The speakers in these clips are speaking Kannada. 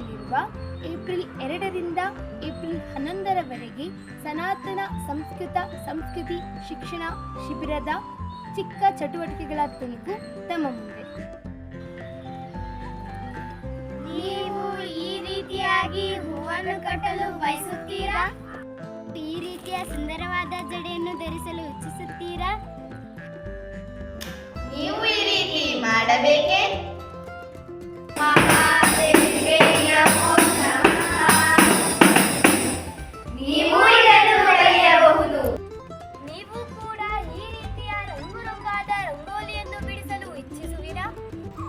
ನಡೆಯಲಿರುವ ಏಪ್ರಿಲ್ 2ರಿಂದ ಏಪ್ರಿಲ್ 11ರವರೆಗೆ ಸನಾತನ ಸಂಸ್ಕೃತಿ ಶಿಕ್ಷಣ ಶಿಬಿರದ ಚಿಕ್ಕ ಚಟುವಟಿಕೆಗಳ ತುಣುಕು ತಮ್ಮ ಮುಂದೆ. ನೀವು ಈ ರೀತಿಯಾಗಿ ಹೂವನ್ನು ಕಟ್ಟಲು ಬಯಸುತ್ತೀರಾ? ಈ ರೀತಿಯ ಸುಂದರವಾದ ಜಡೆಯನ್ನು ಧರಿಸಲು ಇಚ್ಛಿಸುತ್ತೀರಾ? ನೀವು ಈ ರೀತಿ ಮಾಡಬೇಕೇ? ನೀವು ಇದನ್ನು ಪಡೆಯಬಹುದು. ನೀವು ಕೂಡ ಈ ರೀತಿಯ ರಂಗುರಂಗಾದ ರಂಗೋಲಿಯನ್ನು ಬಿಡಿಸಲು ಇಚ್ಛಿಸುವಿರಾ?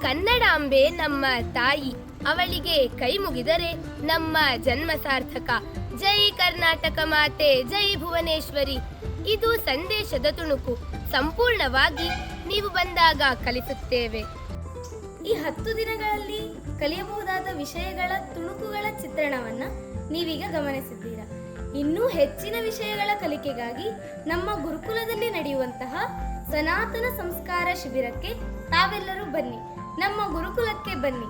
ಕನ್ನಡಾಂಬೆ ನಮ್ಮ ತಾಯಿ, ಅವಳಿಗೆ ಕೈ ಮುಗಿದರೆ ನಮ್ಮ ಜನ್ಮ ಸಾರ್ಥಕ. ಜೈ ಕರ್ನಾಟಕ ಮಾತೆ, ಜೈ ಭುವನೇಶ್ವರಿ. ಇದು ಸಂದೇಶದ ತುಣುಕು. ಸಂಪೂರ್ಣವಾಗಿ ನೀವು ಬಂದಾಗ ಕಲಿಸುತ್ತೇವೆ. ಈ 10 ದಿನಗಳಲ್ಲಿ ಕಲಿಯಬಹುದಾದ ವಿಷಯಗಳ ತುಣುಕುಗಳ ಚಿತ್ರಣವನ್ನು ನೀವೀಗ ಗಮನಿಸಿದ್ದೀರಾ. ಇನ್ನೂ ಹೆಚ್ಚಿನ ವಿಷಯಗಳ ಕಲಿಕೆಗಾಗಿ ನಮ್ಮ ಗುರುಕುಲದಲ್ಲಿ ನಡೆಯುವಂತಹ ಸನಾತನ ಸಂಸ್ಕಾರ ಶಿಬಿರಕ್ಕೆ ತಾವೆಲ್ಲರೂ ಬನ್ನಿ. ನಮ್ಮ ಗುರುಕುಲಕ್ಕೆ ಬನ್ನಿ.